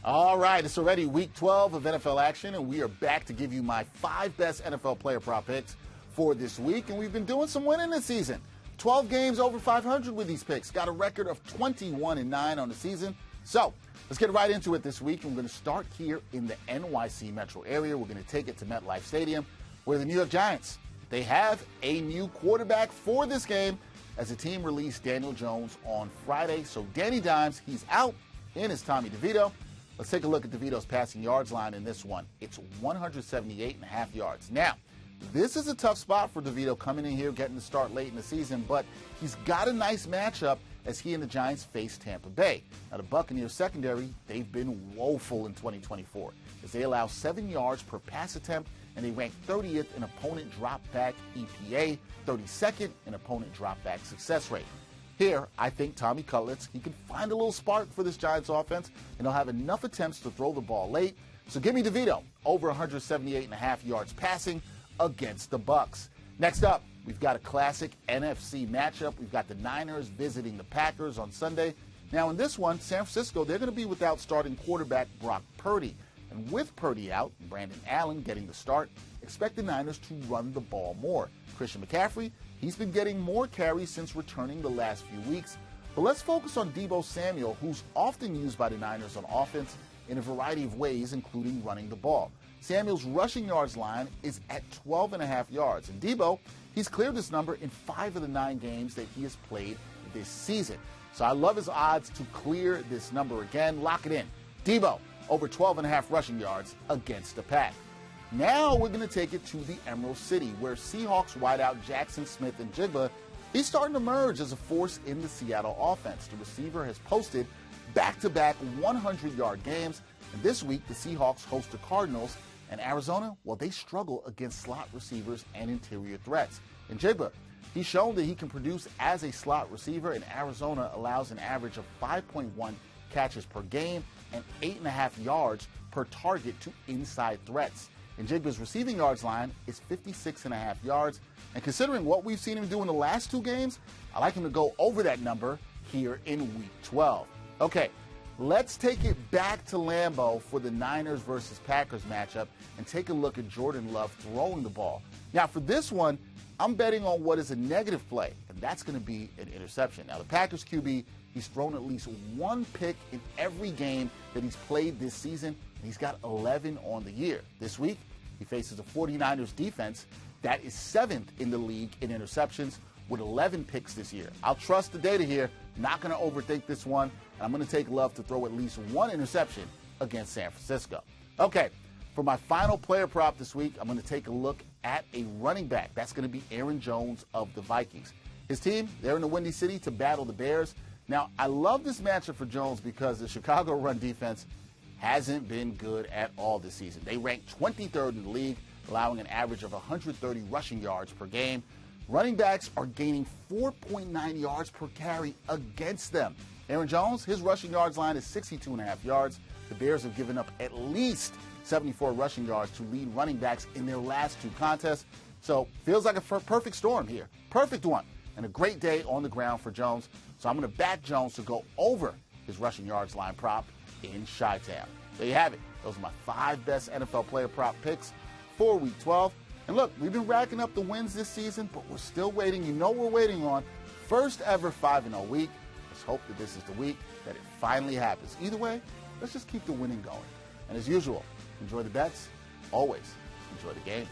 All right, it's already week 12 of NFL action, and we are back to give you my 5 best NFL player prop picks for this week. And we've been doing some winning this season. 12 games over 500 with these picks. Got a record of 21-9 on the season. So let's get right into it this week. And we're going to start here in the NYC metro area. We're going to take it to MetLife Stadium, where the New York Giants, they have a new quarterback for this game as the team released Daniel Jones on Friday. So Danny Dimes, he's out. In is Tommy DeVito. Let's take a look at DeVito's passing yards line in this one. It's 178.5 yards. Now, this is a tough spot for DeVito coming in here, getting the start late in the season, but he's got a nice matchup as he and the Giants face Tampa Bay. Now, the Buccaneers secondary, they've been woeful in 2024 as they allow 7 yards per pass attempt, and they rank 30th in opponent drop-back EPA, 32nd in opponent drop-back success rate. Here, I think Tommy Cutlets, he can find a little spark for this Giants offense, and he'll have enough attempts to throw the ball late. So give me DeVito over 178.5 yards passing against the Bucs. Next up, we've got a classic NFC matchup. We've got the Niners visiting the Packers on Sunday. Now, in this one, San Francisco, they're going to be without starting quarterback Brock Purdy. And with Purdy out, Brandon Allen getting the start, expect the Niners to run the ball more. Christian McCaffrey, he's been getting more carries since returning the last few weeks. But let's focus on Deebo Samuel, who's often used by the Niners on offense in a variety of ways, including running the ball. Samuel's rushing yards line is at 12.5 yards. And Deebo, he's cleared this number in 5 of the 9 games that he has played this season. So I love his odds to clear this number again. Lock it in. Deebo over 12.5 rushing yards against the Pack. Now we're going to take it to the Emerald City, where Seahawks wideout Jackson Smith-Njigba, he's starting to emerge as a force in the Seattle offense. The receiver has posted back-to-back 100-yard games, and this week the Seahawks host the Cardinals, and Arizona, well, they struggle against slot receivers and interior threats. Njigba, he's shown that he can produce as a slot receiver, and Arizona allows an average of 5.1 catches per game and 8.5 yards per target to inside threats. Njigba's receiving yards line is 56.5 yards, and considering what we've seen him do in the last 2 games, I like him to go over that number here in Week 12. Okay, let's take it back to Lambeau for the Niners versus Packers matchup and take a look at Jordan Love throwing the ball. Now, for this one, I'm betting on what is a negative play, and that's going to be an interception. Now, the Packers QB, he's thrown at least 1 pick in every game that he's played this season, and he's got 11 on the year. This week, he faces a 49ers defense that is 7th in the league in interceptions with 11 picks this year. I'll trust the data here, not going to overthink this one, and I'm going to take Love to throw at least 1 interception against San Francisco. Okay, for my final player prop this week, I'm going to take a look at a running back. That's going to be Aaron Jones of the Vikings. His team, they're in the Windy City to battle the Bears. Now, I love this matchup for Jones because the Chicago run defense hasn't been good at all this season. They rank 23rd in the league, allowing an average of 130 rushing yards per game. Running backs are gaining 4.9 yards per carry against them. Aaron Jones, his rushing yards line is 62.5 yards. The Bears have given up at least 74 rushing yards to lead running backs in their last 2 contests. So feels like a perfect storm here. Perfect one. And a great day on the ground for Jones. So I'm going to back Jones to go over his rushing yards line prop in Chi-Town. There you have it. Those are my 5 best NFL player prop picks for Week 12. And look, we've been racking up the wins this season, but we're still waiting. You know we're waiting on first ever 5-0 week. Let's hope that this is the week that it finally happens. Either way, let's just keep the winning going. And as usual, enjoy the bets. Always enjoy the games.